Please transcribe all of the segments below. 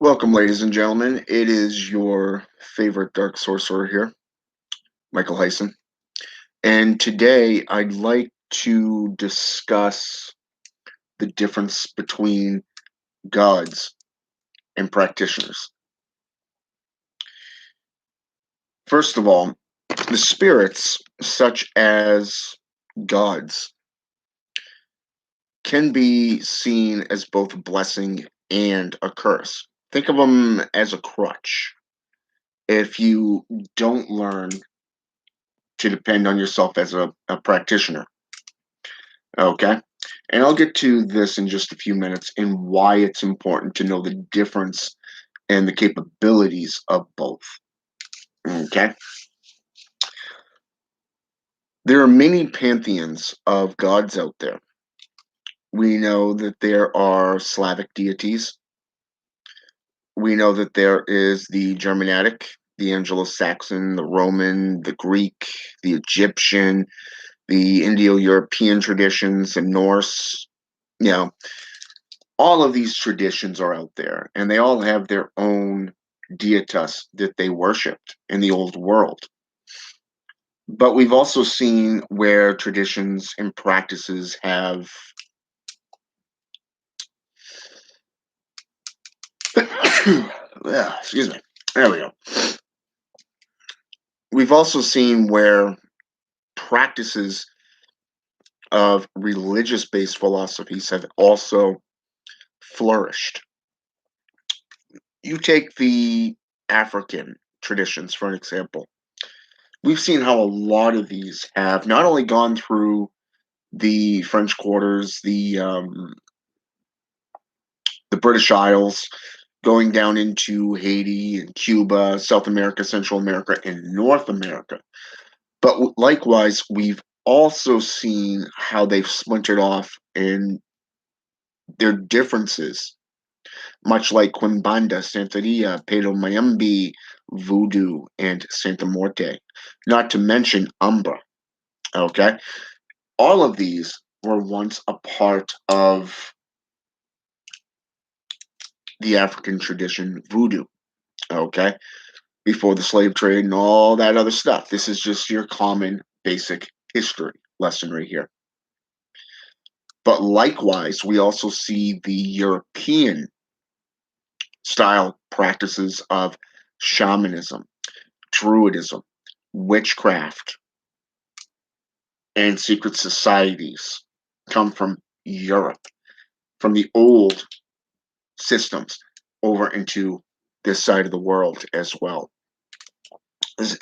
Welcome, ladies and gentlemen. It is your favorite dark sorcerer here, Michael Hyson. And today I'd like to discuss the difference between gods and practitioners. First of all, the spirits, such as gods, can be seen as both a blessing and a curse. Think of them as a crutch. If you don't learn to depend on yourself as a practitioner. Okay. And I'll get to this in just a few minutes and why it's important to know the difference and the capabilities of both. Okay. There are many pantheons of gods out there. We know that there are Slavic deities. We know that there is the Germanic, the Anglo Saxon, the Roman, the Greek, the Egyptian, the Indo European traditions, and Norse. You know, all of these traditions are out there and they all have their own deities that they worshipped in the old world. But we've also seen where traditions and practices have excuse me. There we go. We've also seen where practices of religious based philosophies have also flourished. You take the African traditions for an example. We've seen how a lot of these have not only gone through the French quarters, the British Isles, going down into Haiti and Cuba, South America, Central America, and North America. But likewise, we've also seen how they've splintered off in their differences, much like Quimbanda, Santeria, Palo Mayombe, Voodoo, and Santa Morte, not to mention Umbra. Okay, all of these were once a part of the African tradition, voodoo. Okay, before the slave trade and all that other stuff. This is just your common basic history lesson right here. But likewise, we also see the European style practices of shamanism, druidism, witchcraft, and secret societies come from Europe, from the old systems over into this side of the world as well.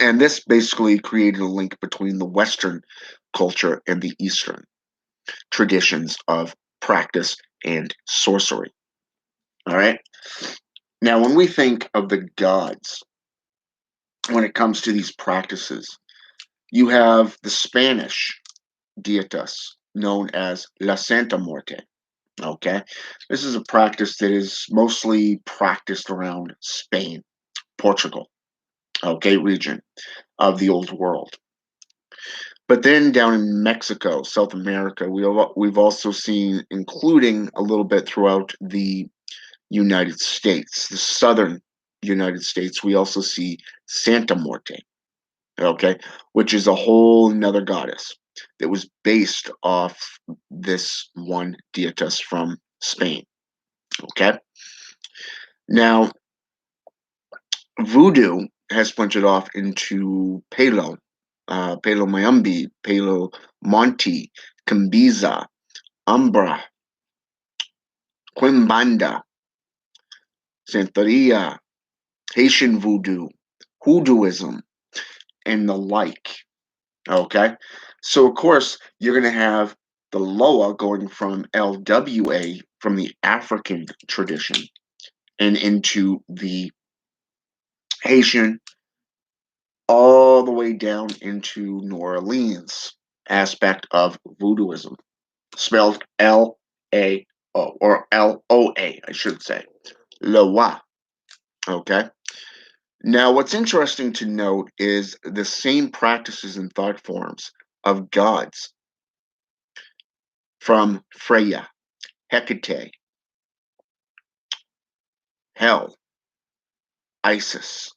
And this basically created a link between the Western culture and the Eastern traditions of practice and sorcery. All right. Now, when we think of the gods, when it comes to these practices, you have the Spanish dietas known as La Santa Muerte. Okay. This is a practice that is mostly practiced around Spain, Portugal, okay, region of the old world. But then down in Mexico, South America, we've also seen, including a little bit throughout the United States, the southern United States, we also see Santa Muerte, okay, which is a whole another goddess that was based off this one deitas from Spain, okay. Now, voodoo has splintered off into Palo Mayombe, Palo Monte, Cambiza, Umbra, Quimbanda, Santeria, Haitian voodoo, hoodooism, and the like. Okay. So, of course, you're going to have the Loa going from LWA, from the African tradition, and into the Haitian, all the way down into New Orleans aspect of voodooism, spelled L-A-O, or L-O-A, I should say. Loa. Okay. Now, what's interesting to note is the same practices and thought forms of gods from Freya, Hecate, Hel, Isis,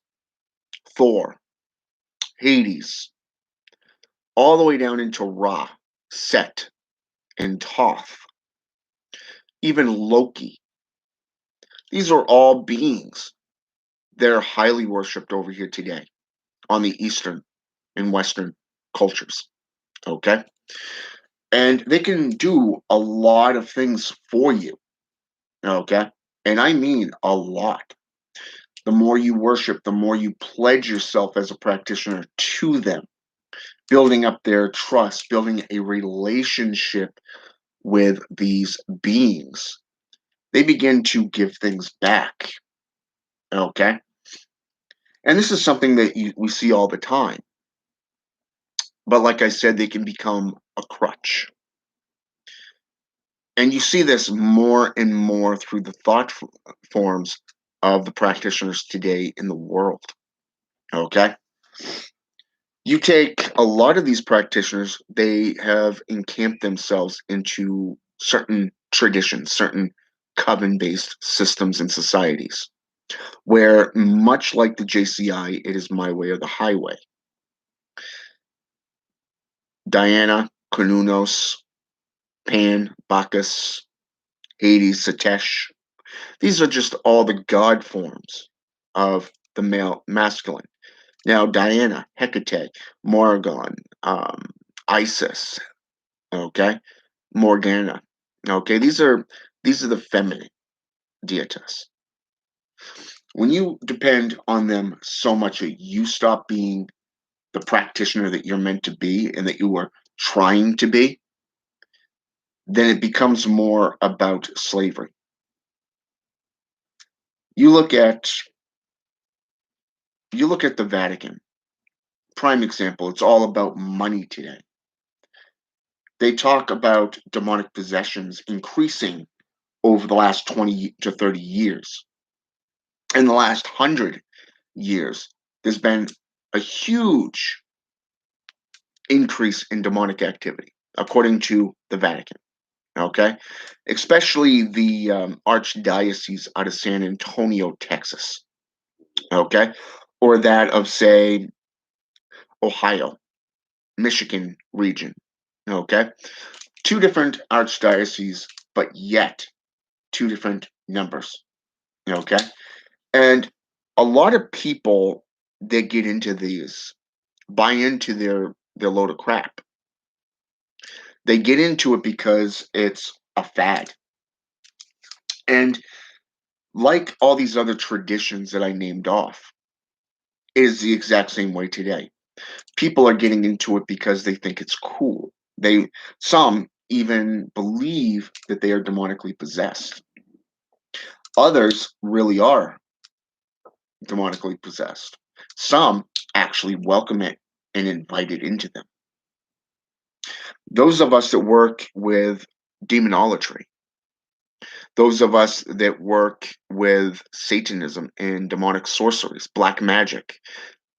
Thor, Hades, all the way down into Ra, Set, and Thoth, even Loki. These are all beings. They're highly worshipped over here today on the Eastern and Western cultures. Okay. And they can do a lot of things for you. Okay. And I mean a lot. The more you worship, the more you pledge yourself as a practitioner to them, building up their trust, building a relationship with these beings. They begin to give things back. Okay. And this is something that we see all the time. But like I said, they can become a crutch. And you see this more and more through the forms of the practitioners today in the world. Okay. You take a lot of these practitioners, they have encamped themselves into certain traditions, certain coven based systems and societies, where much like the JCI, it is my way or the highway. Diana, Konunos, Pan, Bacchus, Hades, Satesh. These are just all the god forms of the male masculine. Now, Diana, Hecate, Morgan, Isis, okay, Morgana, okay. These are the feminine deities. When you depend on them so much that you stop being the practitioner that you're meant to be and that you were trying to be, then it becomes more about slavery. You look at you look at the Vatican. Prime example, it's all about money today. They talk about demonic possessions increasing over the last 20 to 30 years. In the last 100 years, there's been a huge increase in demonic activity, according to the Vatican. Okay, especially the archdiocese out of San Antonio, Texas. Okay, or that of, say, Ohio, Michigan region. Okay, two different archdioceses, but yet two different numbers. Okay, and a lot of people that get into these buy into their load of crap. They get into it because it's a fad. And like all these other traditions that I named off, it is the exact same way today. People are getting into it because they think it's cool. Some even believe that they are demonically possessed. Others really are demonically possessed. Some actually welcome it and invite it into them. Those of us that work with demonology, those of us that work with Satanism and demonic sorceries, black magic,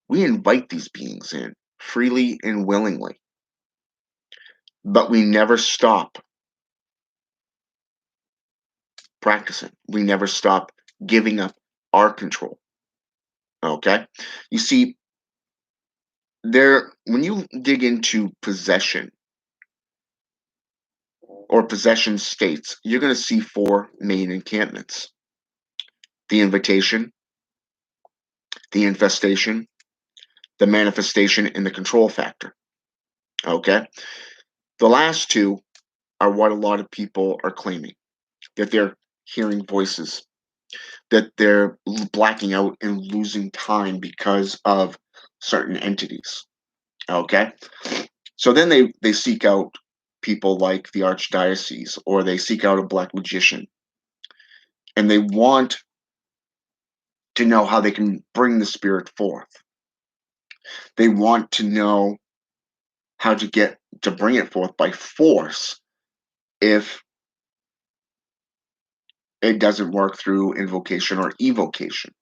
we invite these beings in freely and willingly, but we never stop practicing. We never stop giving up our control. Okay? You see, when you dig into possession or possession states, you're going to see four main encampments: the invitation, the infestation, the manifestation, and the control factor. Okay? The last two are what a lot of people are claiming, that they're hearing voices, that they're blacking out and losing time because of certain entities. Okay? So then they seek out people like the archdiocese, or they seek out a black magician, and they want to know how they can bring the spirit forth. They want to know how to bring it forth by force if it doesn't work through invocation or evocation.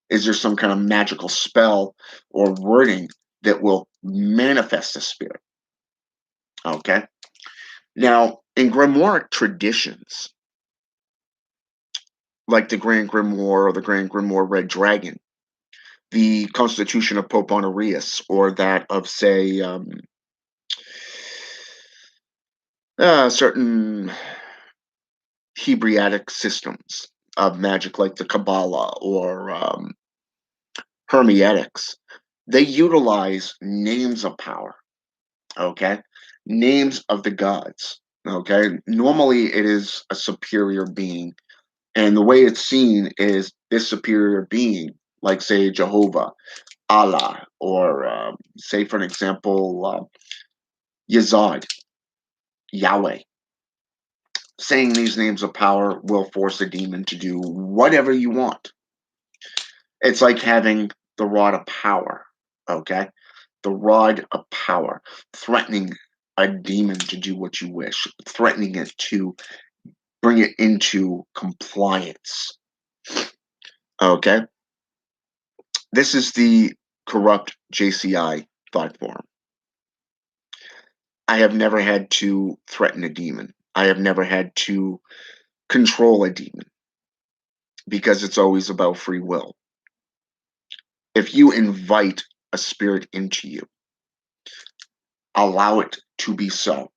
Is there some kind of magical spell or wording that will manifest the spirit? Okay. Now, in grimoire traditions, like the Grand Grimoire or the Grand Grimoire Red Dragon, the constitution of Pope Honorius, or that of, say, certain Hebraic systems of magic, like the Kabbalah or Hermetics. They utilize names of power, okay? Names of the gods, okay? Normally, it is a superior being, and the way it's seen is this superior being, like, say, Jehovah, Allah, or say, for an example, Yazad, Yahweh. Saying these names of power will force a demon to do whatever you want. It's like having the rod of power, okay? The rod of power, threatening a demon to do what you wish, threatening it to bring it into compliance, okay? This is the corrupt JCI thought form. I have never had to threaten a demon. I have never had to control a demon, because it's always about free will. If you invite a spirit into you, allow it to be so.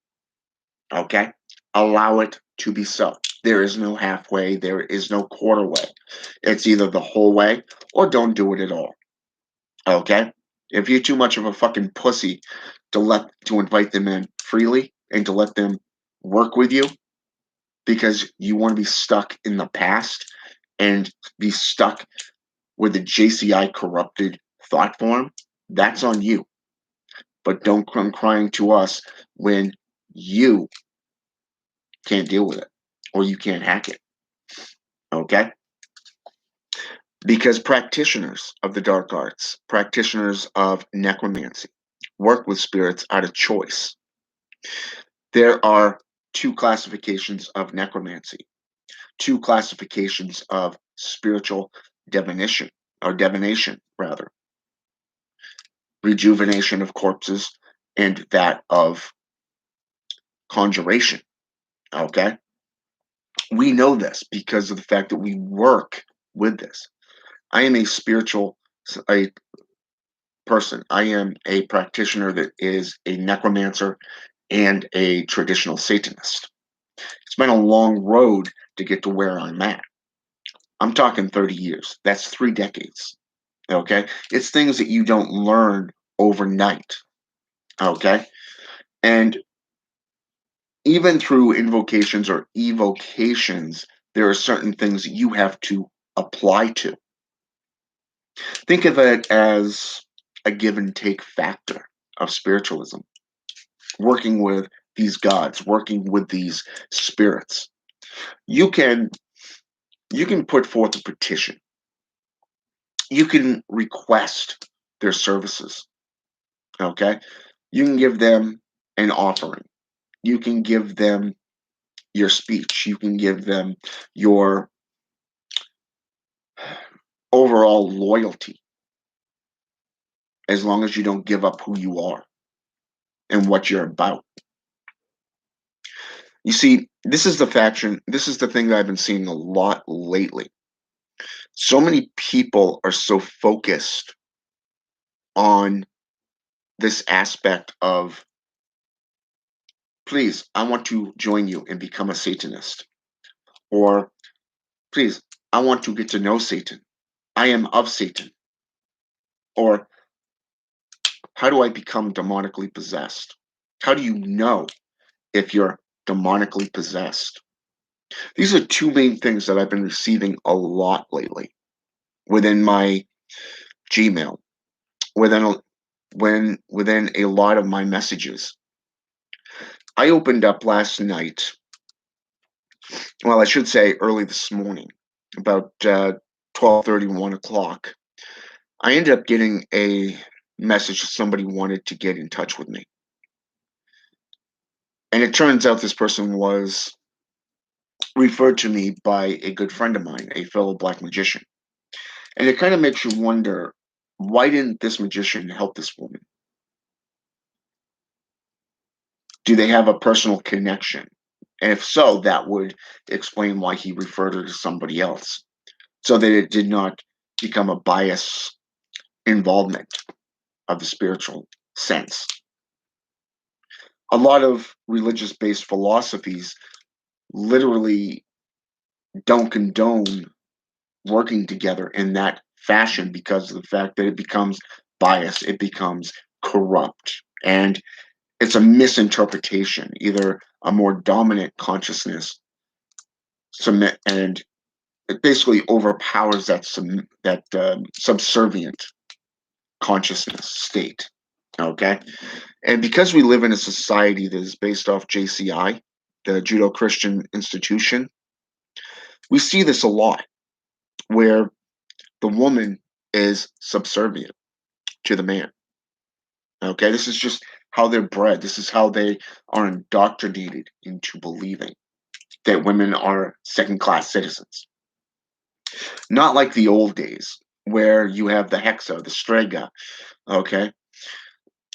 Okay? Allow it to be so. There is no halfway, there is no quarter way. It's either the whole way or don't do it at all. Okay? If you're too much of a fucking pussy to invite them in freely and to let them work with you because you want to be stuck in the past and be stuck with the JCI corrupted thought form, that's on you. But don't come crying to us when you can't deal with it or you can't hack it. Okay? Because practitioners of the dark arts, practitioners of necromancy, work with spirits out of choice. There are two classifications of necromancy, two classifications of spiritual divination, or divination, rather. Rejuvenation of corpses and that of conjuration. Okay? We know this because of the fact that we work with this. I am a spiritual a person. I am a practitioner that is a necromancer and a traditional Satanist. It's been a long road to get to where I'm at. I'm talking 30 years. That's 3 decades. Okay? It's things that you don't learn overnight. Okay? And even through invocations or evocations, there are certain things that you have to apply to. Think of it as a give and take factor of spiritualism, working with these gods, working with these spirits. You can put forth a petition. You can request their services. Okay? You can give them an offering. You can give them your speech. You can give them your overall loyalty, as long as you don't give up who you are and what you're about. You see, this is the thing that I've been seeing a lot lately. So many people are so focused on this aspect of, please, I want to join you and become a Satanist. Or, please, I want to get to know Satan. I am of Satan. Or, how do I become demonically possessed? How do you know if you're demonically possessed? These are two main things that I've been receiving a lot lately within my Gmail, within within a lot of my messages. I opened up last night, well, I should say early this morning, about 12:30, 1 o'clock. I ended up getting a message that somebody wanted to get in touch with me. And it turns out this person was referred to me by a good friend of mine, a fellow black magician. And it kind of makes you wonder, why didn't this magician help this woman? Do they have a personal connection? And if so, that would explain why he referred her to somebody else, so that it did not become a bias involvement of the spiritual sense. A lot of religious-based philosophies literally don't condone working together in that fashion because of the fact that it becomes biased, it becomes corrupt, and it's a misinterpretation. Either a more dominant consciousness submit and it basically overpowers that subservient consciousness state. Okay, and because we live in a society that is based off JCI, the Judo-Christian institution, we see this a lot, where the woman is subservient to the man. Okay, this is just how they're bred. This is how they are indoctrinated into believing that women are second-class citizens. Not like the old days where you have the hexa, the strega, okay,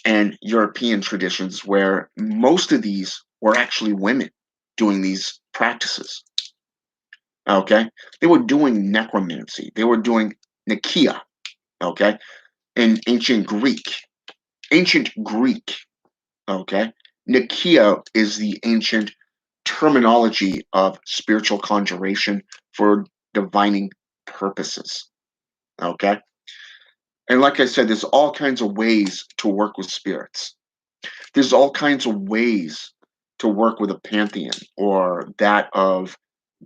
and European traditions where most of these were actually women doing these practices. Okay, they were doing necromancy. They were doing Nikia. Okay, in ancient Greek. Ancient Greek. Okay, Nikia is the ancient terminology of spiritual conjuration for divining purposes. Okay, and like I said, there's all kinds of ways to work with spirits. There's all kinds of ways to work with a pantheon or that of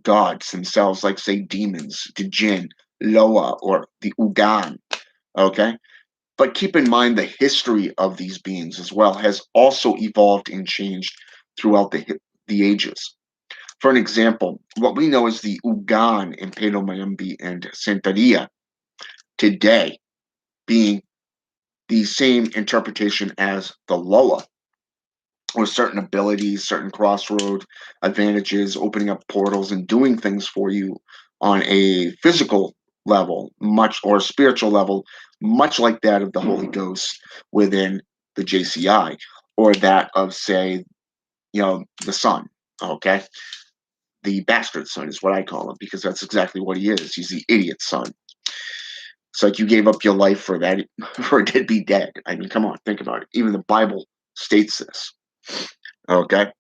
gods themselves, like say demons, the jinn, Loa, or the Ugan. Okay, but keep in mind the history of these beings as well has also evolved and changed throughout the ages. For an example, what we know as the Ugan in Pedro Mayambi and Santeria today being the same interpretation as the Loa, with certain abilities, certain crossroad advantages, opening up portals and doing things for you on a physical level, much or spiritual level, much like that of the Holy Ghost within the JCI, or that of, say, the Son. Okay, the bastard son is what I call him because that's exactly what he is. He's the idiot son. It's like you gave up your life for that, for it to be dead. I mean, come on, think about it. Even the Bible states this. Okay.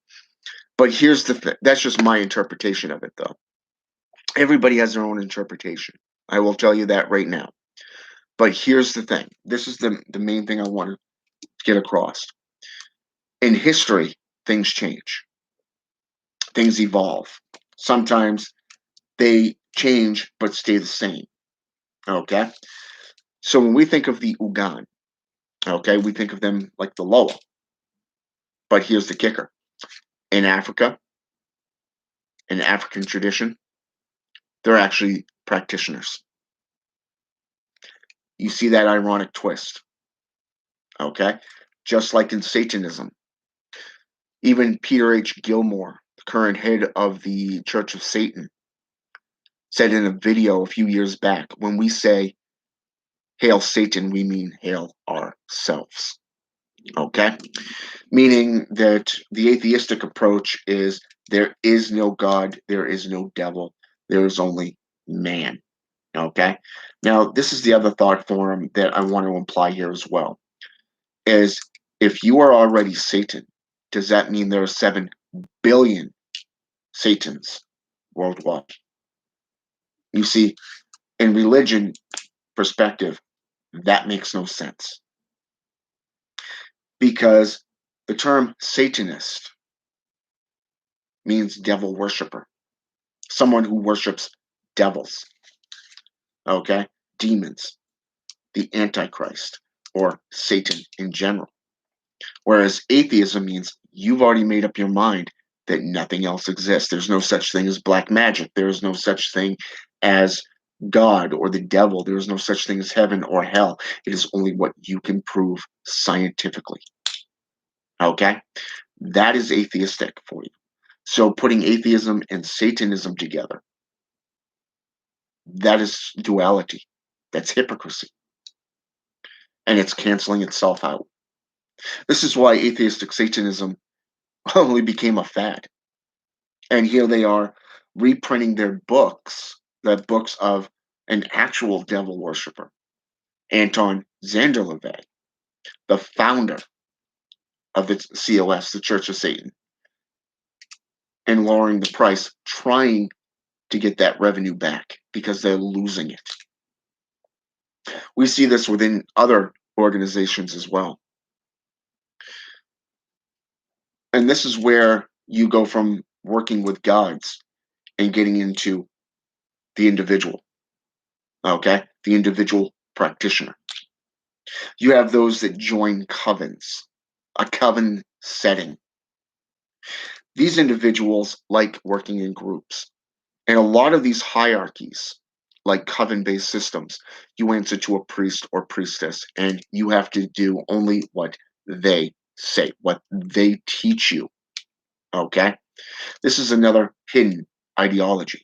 But here's the thing. That's just my interpretation of it, though. Everybody has their own interpretation. I will tell you that right now. But here's the thing. This is the main thing I want to get across. In history, things change. Things evolve. Sometimes they change but stay the same. Okay? So when we think of the Ugan, okay, we think of them like the Loa. But here's the kicker. In Africa, in African tradition, they're actually practitioners. You see that ironic twist. Okay? Just like in Satanism. Even Peter H. Gilmore, the current head of the Church of Satan, said in a video a few years back, when we say Hail Satan, we mean hail ourselves. Okay? Meaning that the atheistic approach is there is no God, there is no devil, there is only man. Okay? Now, this is the other thought form that I want to imply here as well. Is if you are already Satan, does that mean there are 7 billion Satans worldwide? You see, in religion perspective, that makes no sense. Because the term Satanist means devil worshiper, someone who worships devils, okay? Demons, the Antichrist, or Satan in general. Whereas atheism means you've already made up your mind that nothing else exists. There's no such thing as black magic. There is no such thing as God or the devil. There is no such thing as heaven or hell. It is only what you can prove scientifically. Okay? That is atheistic for you. So putting atheism and Satanism together, that is duality. That's hypocrisy. And it's canceling itself out. This is why atheistic Satanism only became a fad. And here they are reprinting their books, the books of an actual devil worshiper, Anton Xander LeVay, the founder of the COS, the Church of Satan, and lowering the price, trying to get that revenue back because they're losing it. We see this within other organizations as well. And this is where you go from working with gods and getting into the individual, okay? The individual practitioner. You have those that join covens, a coven setting. These individuals like working in groups. And a lot of these hierarchies, like coven-based systems, you answer to a priest or priestess, and you have to do only what they say, what they teach you, okay? This is another hidden ideology,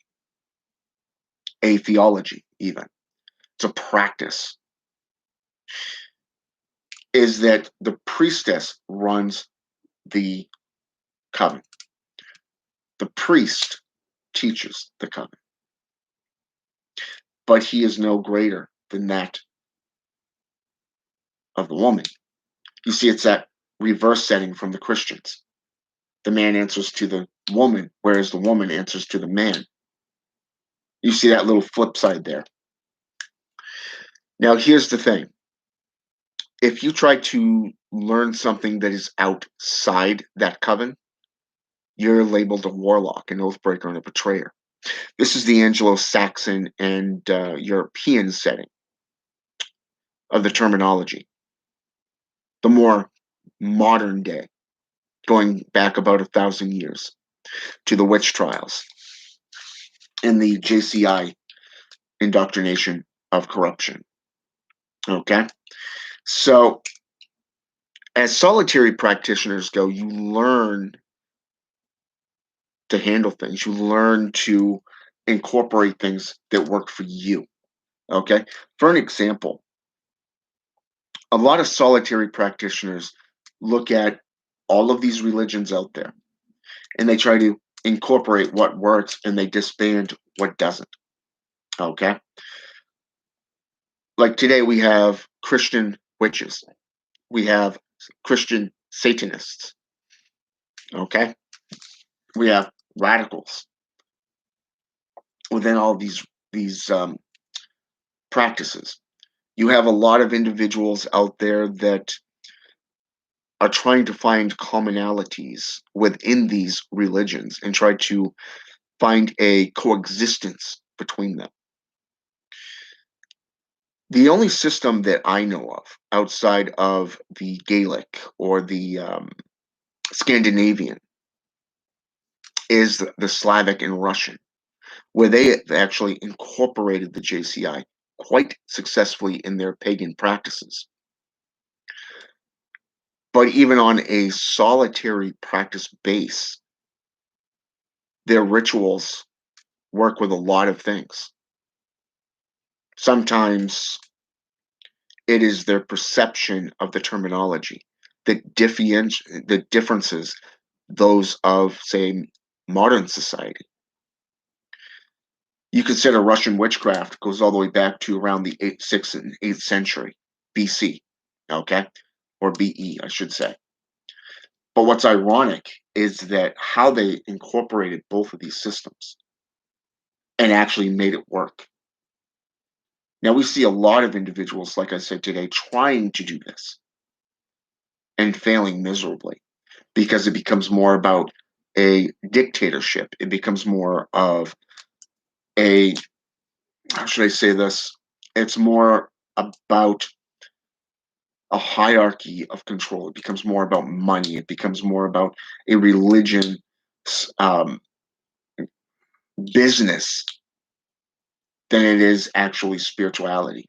a theology even. It's a practice, is that the priestess runs the coven. The priest teaches the coven, but he is no greater than that of the woman. You see, it's that reverse setting from the Christians. The man answers to the woman, whereas the woman answers to the man. You see that little flip side there. Now, here's the thing. If you try to learn something that is outside that coven, you're labeled a warlock, an oathbreaker, and a betrayer. This is the Anglo-Saxon and European setting of the terminology. The more modern day, going back about 1,000 years to the witch trials and the JCI indoctrination of corruption. Okay? So, as solitary practitioners go, you learn to handle things. You learn to incorporate things that work for you. Okay? For an example, a lot of solitary practitioners look at all of these religions out there and they try to incorporate what works and they disband what doesn't. Okay? Like today, we have Christian witches, we have Christian Satanists. Okay? We have radicals within all these practices. You have a lot of individuals out there that are trying to find commonalities within these religions and try to find a coexistence between them. The only system that I know of outside of the Gaelic or the Scandinavian is the Slavic and Russian, where they have actually incorporated the JCI quite successfully in their pagan practices. But even on a solitary practice base, their rituals work with a lot of things. Sometimes it is their perception of the terminology that differences those of, say, modern society. You consider Russian witchcraft goes all the way back to around the 6th and 8th century BC, okay? Or BE, I should say. But what's ironic is that how they incorporated both of these systems and actually made it work. Now, we see a lot of individuals, like I said today, trying to do this and failing miserably because it becomes more about a dictatorship. It becomes more of a, how should I say this? It's more about a hierarchy of control. It becomes more about money. It becomes more about a religion um, business than it is actually spirituality.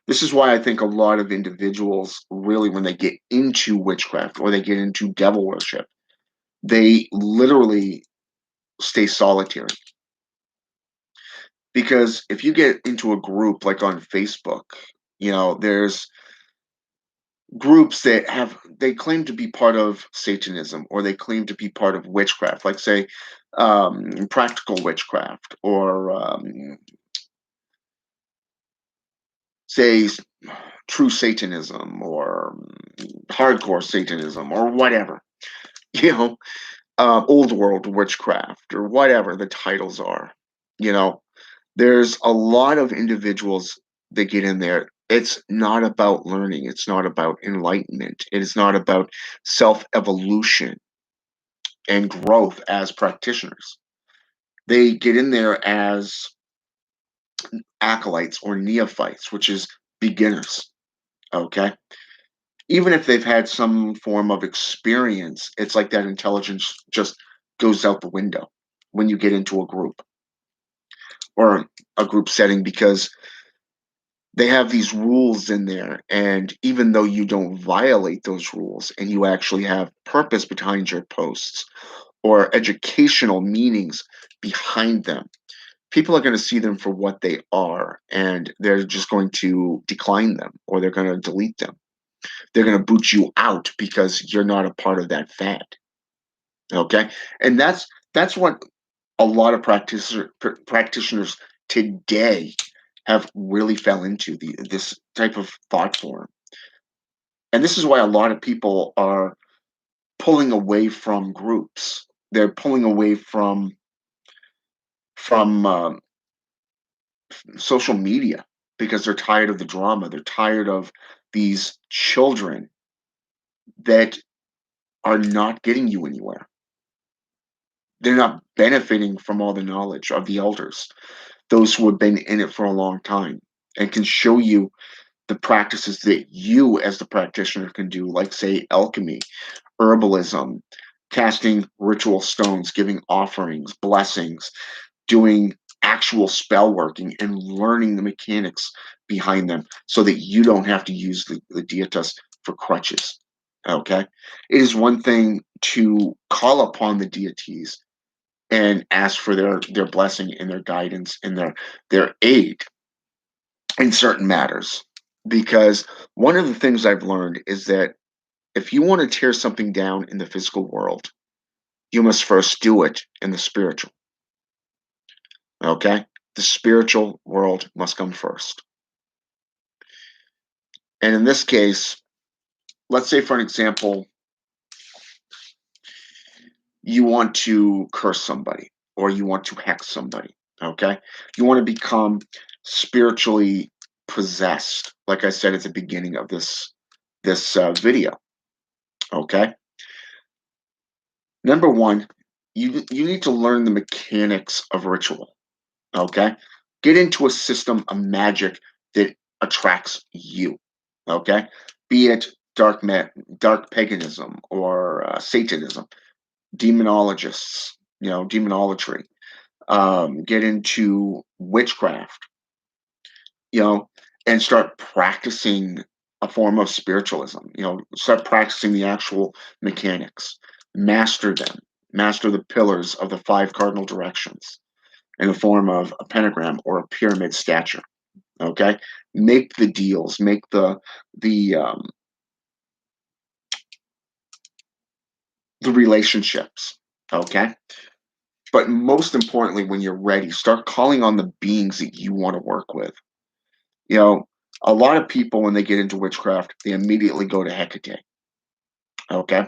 This is why I think a lot of individuals really, when they get into witchcraft or they get into devil worship, they literally stay solitary. Because if you get into a group like on Facebook, there's groups that they claim to be part of Satanism or they claim to be part of witchcraft, like say practical witchcraft or say, true Satanism or hardcore Satanism or whatever, you know, old world witchcraft or whatever the titles are. You know, there's a lot of individuals that get in there. It's not about learning. It's not about enlightenment. It is not about self evolution and growth as practitioners. They get in there as acolytes or neophytes, which is beginners. Okay. Even if they've had some form of experience, it's like that intelligence just goes out the window when you get into a group or a group setting because they have these rules in there. And even though you don't violate those rules and you actually have purpose behind your posts or educational meanings behind them, people are going to see them for what they are and they're just going to decline them or they're going to delete them. They're going to boot you out because you're not a part of that fad. Okay. And that's what a lot of practitioners today have really fell into this type of thought form. And this is why a lot of people are pulling away from groups. They're pulling away from social media because they're tired of the drama. They're tired of these children that are not getting you anywhere. They're not benefiting from all the knowledge of the elders, those who have been in it for a long time and can show you the practices that you as the practitioner can do, like say alchemy, herbalism, casting ritual stones, giving offerings, blessings, doing actual spell working and learning the mechanics behind them so that you don't have to use the dietas for crutches. Okay. It is one thing to call upon the deities and ask for their blessing and their guidance and their aid in certain matters. Because one of the things I've learned is that if you want to tear something down in the physical world, you must first do it in the spiritual. Okay? The spiritual world must come first. And in this case, let's say for an example, you want to curse somebody or you want to hex somebody. Okay? You want to become spiritually possessed, like I said at the beginning of this video. Okay? Number one, you need to learn the mechanics of ritual. Okay, get into a system of magic that attracts you. Okay, be it dark paganism or Satanism, demonologists, demonolatry. Get into witchcraft, and start practicing a form of spiritualism. Start practicing the actual mechanics, master them, master the pillars of the five cardinal directions in the form of a pentagram or a pyramid stature. Okay, make the deals, make the the relationships. Okay, but most importantly, when you're ready, start calling on the beings that you want to work with. You know, a lot of people when they get into witchcraft, they immediately go to Hecate. Okay,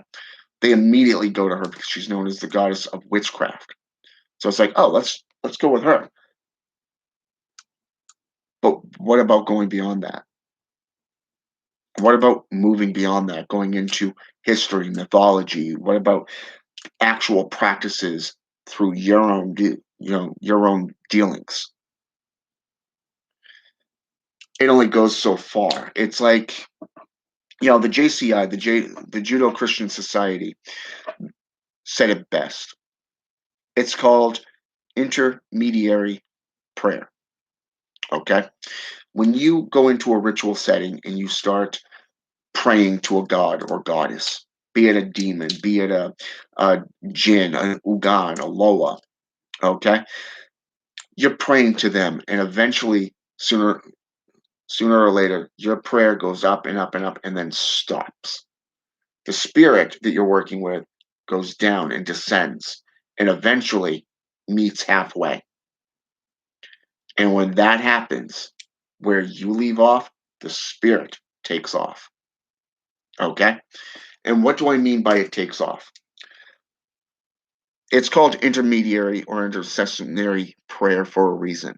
they immediately go to her because she's known as the goddess of witchcraft. So it's like, oh, let's go with her. But what about going beyond that? What about moving beyond that, going into history, mythology? What about actual practices through your own dealings? It only goes so far. It's like, the JCI, the Judo Christian Society said it best. It's called intermediary prayer. Okay? When you go into a ritual setting and you start praying to a god or goddess, be it a demon, be it a jinn, an ugan, a loa, okay? You're praying to them, and eventually, sooner or later, your prayer goes up and up and up and then stops. The spirit that you're working with goes down and descends and eventually meets halfway. And when that happens, Where you leave off, the spirit takes off. Okay? And what do I mean by it takes off? It's called intermediary or intercessionary prayer for a reason.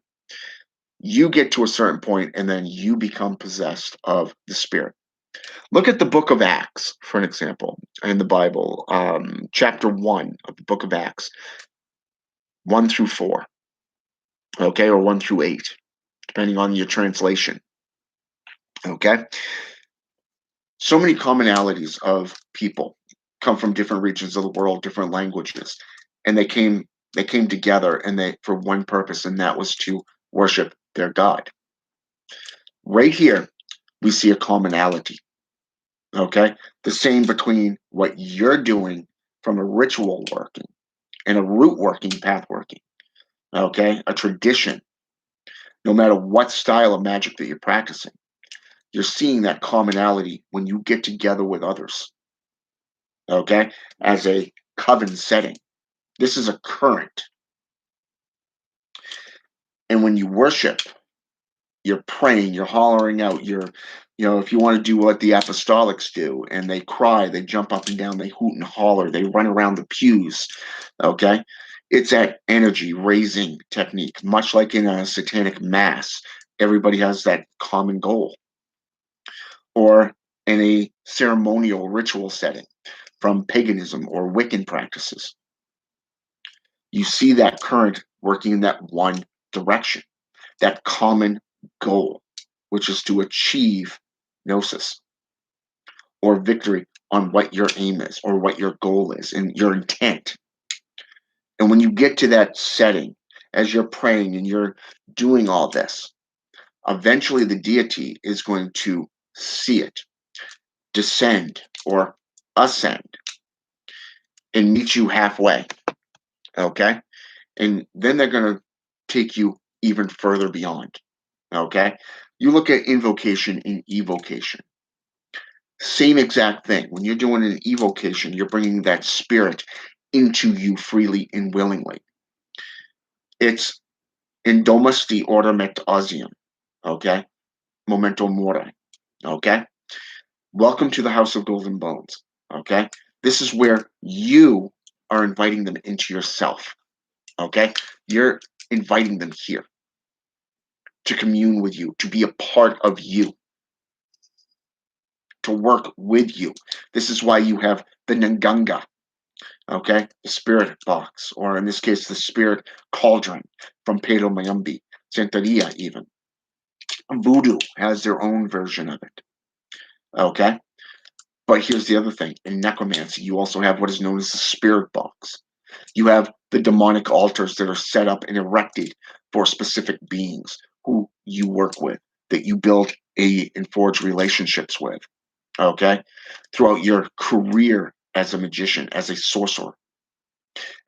You get to a certain point and then you become possessed of the spirit. Look at the book of Acts, for an example, in the Bible, chapter 1 of the book of Acts, 1 through 4, okay, or 1 through 8, depending on your translation, okay? So many commonalities of people come from different regions of the world, different languages, and they came together and they for one purpose, and that was to worship their God. Right here, we see a commonality, okay? The same between what you're doing from a ritual working and a root working, path working, okay? A tradition, no matter what style of magic that you're practicing, you're seeing that commonality when you get together with others, okay? As a coven setting. This is a current. And when you worship, you're praying, you're hollering out, if you want to do what the apostolics do and they cry, they jump up and down, they hoot and holler, they run around the pews, okay? It's that energy raising technique, much like in a satanic mass. Everybody has that common goal. Or in a ceremonial ritual setting from paganism or Wiccan practices. You see that current working in that one direction, that common goal, which is to achieve gnosis or victory on what your aim is or what your goal is and your intent. And when you get to that setting, as you're praying and you're doing all this, eventually the deity is going to see it, descend or ascend, and meet you halfway. Okay. And then they're going to take you even further beyond. Okay. You look at invocation and evocation. Same exact thing. When you're doing an evocation, you're bringing that spirit into you freely and willingly. It's Indomus de ornament ausium. Okay. Memento mori. Okay. Welcome to the House of Golden Bones. Okay. This is where you are inviting them into yourself. Okay. You're inviting them here to commune with you, to be a part of you, to work with you. This is why you have the Nganga, okay, the spirit box, or in this case, the spirit cauldron from Pedro Mayumbi, Santeria even. Voodoo has their own version of it, okay? But here's the other thing. In necromancy, you also have what is known as the spirit box. You have the demonic altars that are set up and erected for specific beings who you work with, that you build and forge relationships with, okay, throughout your career as a magician, as a sorcerer.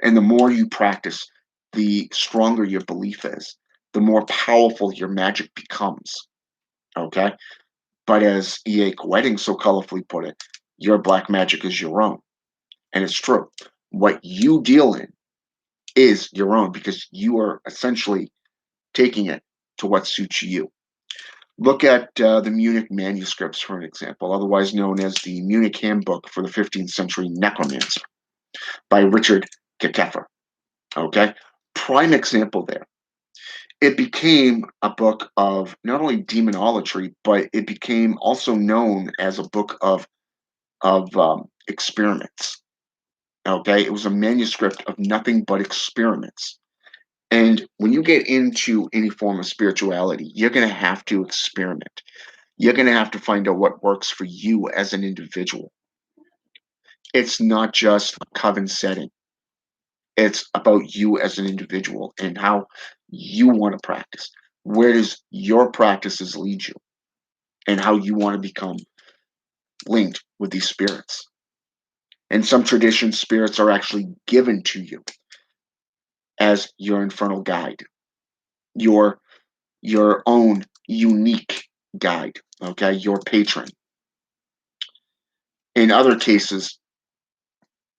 And the more you practice, the stronger your belief is, the more powerful your magic becomes, okay? But as E.A. Wedding so colorfully put it, your black magic is your own. And it's true. What you deal in is your own because you are essentially taking it to what suits you. Look at the Munich manuscripts, for an example, otherwise known as the Munich Handbook for the 15th Century Necromancer by Richard Kekeffer. Okay? Prime example there. It became a book of not only demonology, but it became also known as a book of experiments. Okay? It was a manuscript of nothing but experiments. And when you get into any form of spirituality, you're going to have to experiment. You're going to have to find out what works for you as an individual. It's not just a coven setting. It's about you as an individual and how you want to practice. Where does your practices lead you and how you want to become linked with these spirits. In some traditions, spirits are actually given to you as your infernal guide, your own unique guide, okay, your patron. In other cases,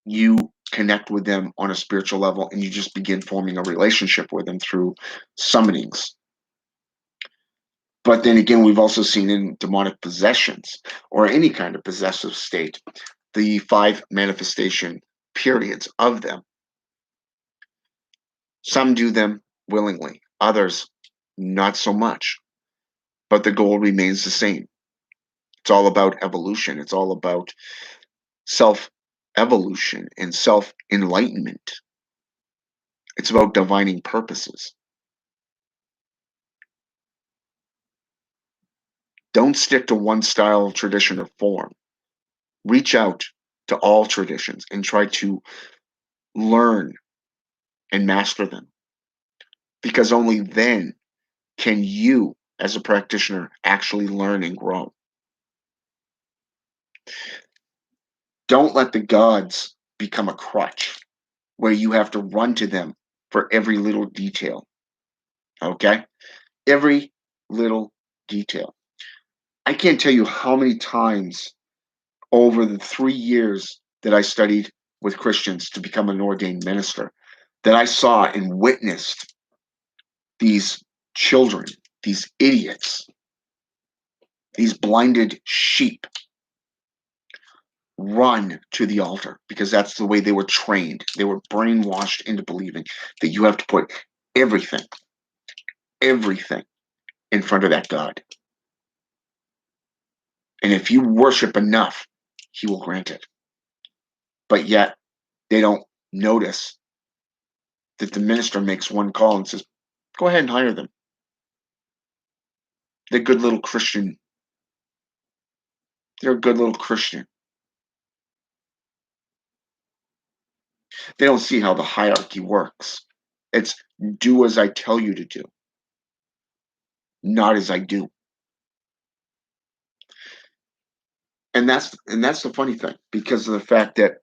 you connect with them on a spiritual level and you just begin forming a relationship with them through summonings. But then again, we've also seen in demonic possessions or any kind of possessive state, the 5 manifestation periods of them. Some do them willingly, others not so much, but the goal remains the same. It's all about evolution. It's all about self evolution and self enlightenment. It's about divining purposes. Don't stick to one style, tradition, or form. Reach out to all traditions and try to learn and master them, because only then can you, as a practitioner, actually learn and grow. Don't let the gods become a crutch where you have to run to them for every little detail. Okay? Every little detail. I can't tell you how many times over the 3 years that I studied with Christians to become an ordained minister that I saw and witnessed these children, these idiots, these blinded sheep run to the altar because that's the way they were trained. They were brainwashed into believing that you have to put everything, everything in front of that God. And if you worship enough, he will grant it. But yet they don't notice that the minister makes one call and says, go ahead and hire them. They're good little Christian. They're a good little Christian. They don't see how the hierarchy works. It's do as I tell you to do, not as I do. And that's the funny thing, because of the fact that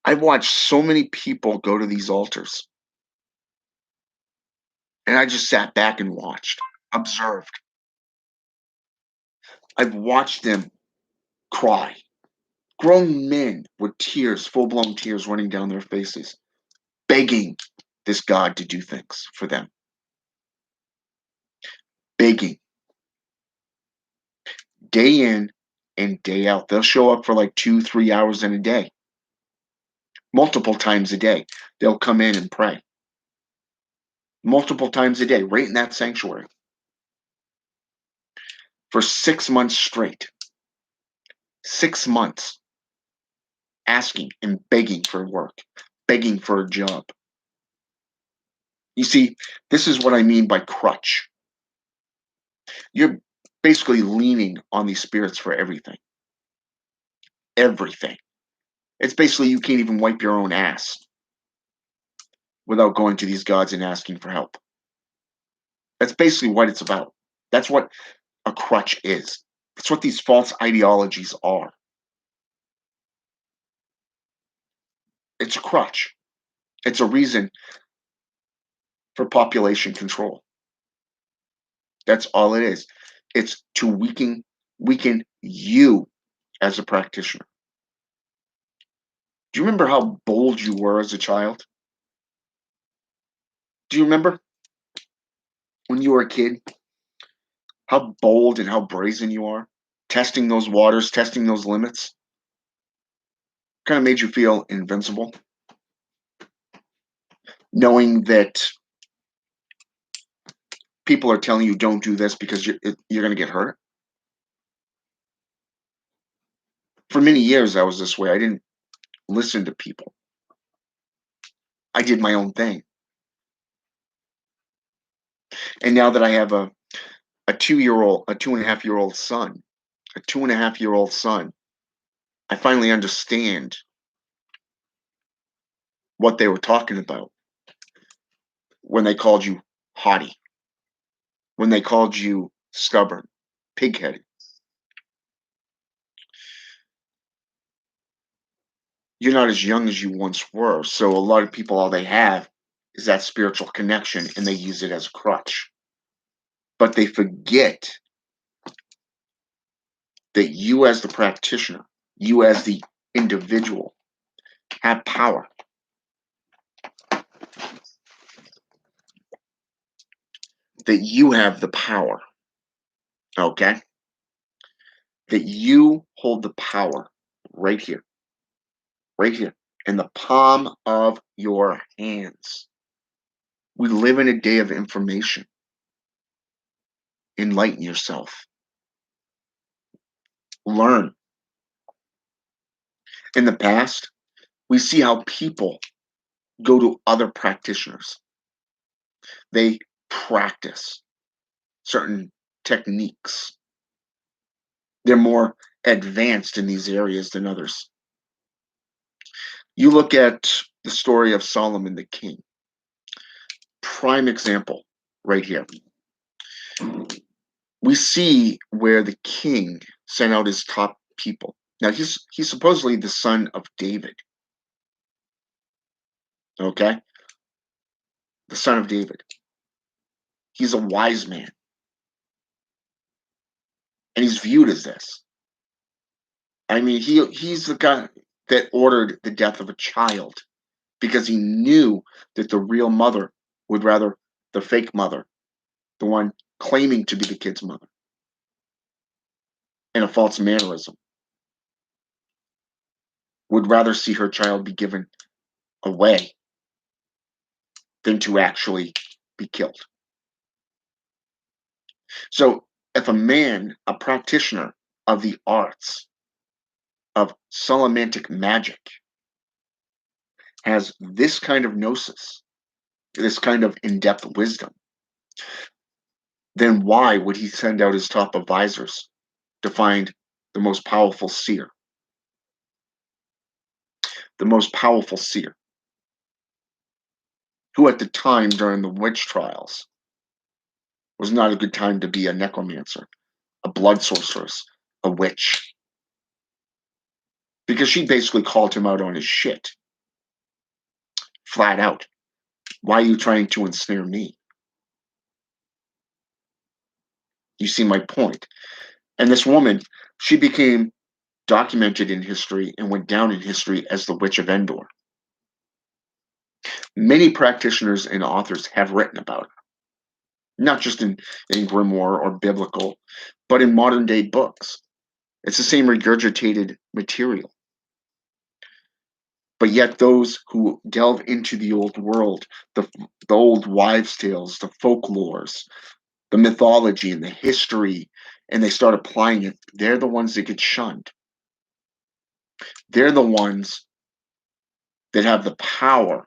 I've watched so many people go to these altars, and I just sat back and watched, observed. I've watched them cry. Grown men with tears, full-blown tears running down their faces, begging this God to do things for them. Begging. Day in and day out. They'll show up for like 2, 3 hours in a day. Multiple times a day. They'll come in and pray. Multiple times a day, right in that sanctuary. For 6 months straight. 6 months. Asking and begging for work. Begging for a job. You see, this is what I mean by crutch. You're basically leaning on these spirits for everything. Everything. It's basically you can't even wipe your own ass without going to these gods and asking for help. That's basically what it's about. That's what a crutch is. That's what these false ideologies are. It's a crutch. It's a reason for population control. That's all it is. It's to weaken you as a practitioner. Do you remember how bold you were as a child? Do you remember when you were a kid? How bold and how brazen you are? Testing those waters, testing those limits. Kind of made you feel invincible. Knowing that people are telling you don't do this because you're going to get hurt. For many years, I was this way. I didn't listen to people. I did my own thing. And now that I have a 2 year old, a 2.5 year old son, a 2.5 year old son, I finally understand what they were talking about when they called you haughty, when they called you stubborn, pig-headed. You're not as young as you once were. So a lot of people, all they have is that spiritual connection and they use it as a crutch. But they forget that you, as the practitioner, you, as the individual, have power. That you have the power Okay? That you hold the power right here, in the palm of your hands. We live in a day of information. Enlighten yourself. Learn. In the past, we see how people go to other practitioners. They practice certain techniques. They're more advanced in these areas than others. You look at the story of Solomon the king, prime example right here. We see where the king sent out his top people. Now he's supposedly the son of David, okay? The son of David. He's a wise man, and he's viewed as this. I mean, he's the guy that ordered the death of a child because he knew that the real mother would rather the fake mother, the one claiming to be the kid's mother, in a false mannerism, would rather see her child be given away than to actually be killed. So, if a man, a practitioner of the arts of Solomantic magic, has this kind of gnosis, this kind of in depth wisdom, then why would he send out his top advisors to find the most powerful seer? The most powerful seer, who at the time during the witch trials was not a good time to be a necromancer, a blood sorceress, a witch, because she basically called him out on his shit, flat out. Why are you trying to ensnare me? You see my point. And this woman, she became documented in history and went down in history as the Witch of Endor. Many practitioners and authors have written about her, not just in grimoire or biblical, but in modern day books. It's the same regurgitated material. But yet, those who delve into the old world, the, the old wives' tales, the folklores, the mythology, and the history, and they start applying it, they're the ones that get shunned. They're the ones that have the power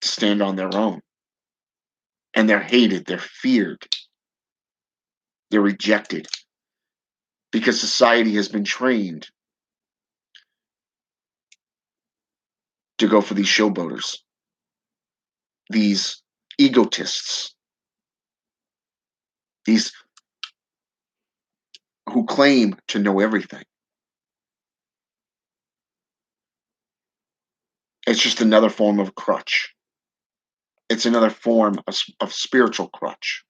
to stand on their own. And they're hated, they're feared, they're rejected because society has been trained to go for these showboaters, these egotists, these who claim to know everything. It's just another form of crutch. It's another form of spiritual crutch.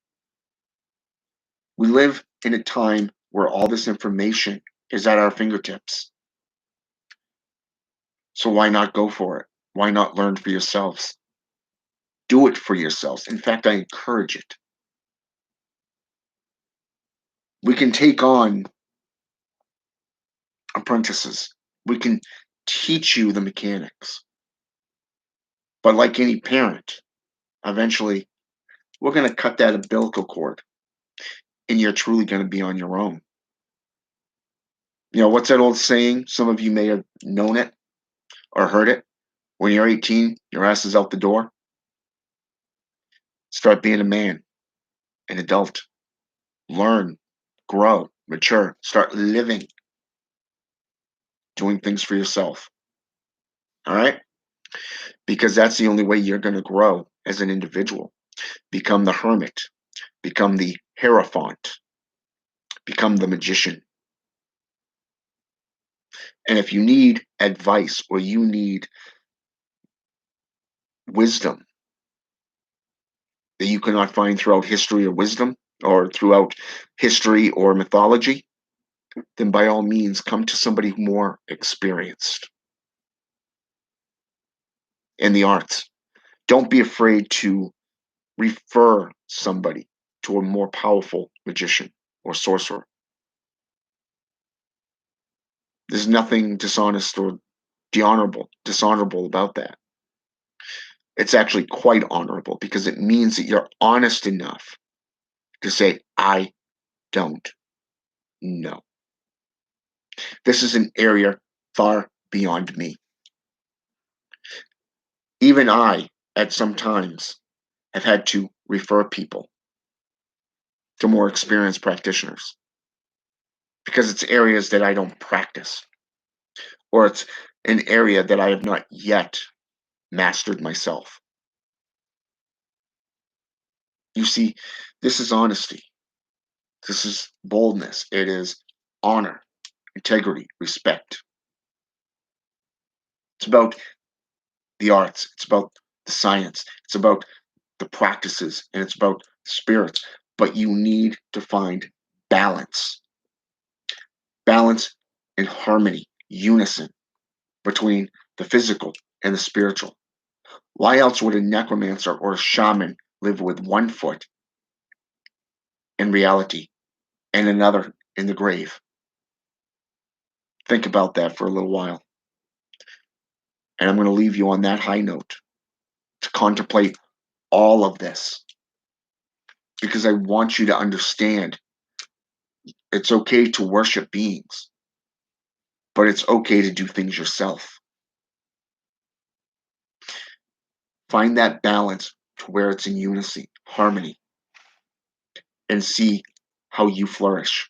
We live in a time where all this information is at our fingertips. So why not go for it? Why not learn for yourselves? Do it for yourselves. In fact, I encourage it. We can take on apprentices. We can teach you the mechanics. But like any parent, eventually we're going to cut that umbilical cord and you're truly going to be on your own. You know, what's that old saying? Some of you may have known it or heard it. When you're 18, your ass is out the door. Start being a man, an adult. Learn, grow, mature. Start living, doing things for yourself. All right? Because that's the only way you're going to grow as an individual. Become the hermit, become the hierophant, become the magician. And if you need advice or you need wisdom that you cannot find throughout history or wisdom or throughout history or mythology, then by all means come to somebody more experienced in the arts. Don't be afraid to refer somebody to a more powerful magician or sorcerer. There's nothing dishonest or dishonorable about that. It's actually quite honorable because it means that you're honest enough to say, I don't know. This is an area far beyond me. Even I, at some times, have had to refer people to more experienced practitioners because it's areas that I don't practice, or it's an area that I have not yet mastered myself. You see, this is honesty. This is boldness. It is honor, integrity, respect. It's about the arts. It's about the science. It's about the practices, and it's about spirits. But you need to find balance, balance and harmony, unison between the physical and the spiritual. Why else would a necromancer or a shaman live with one foot in reality and another in the grave? Think about that for a little while. And I'm going to leave you on that high note to contemplate all of this because I want you to understand it's okay to worship beings, but it's okay to do things yourself. Find that balance to where it's in unity, harmony, and see how you flourish.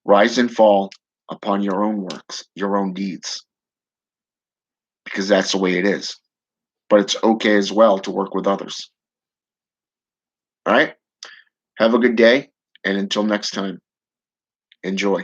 Rise and fall upon your own works, your own deeds, because that's the way it is. But it's okay as well to work with others. All right? Have a good day, and until next time, enjoy.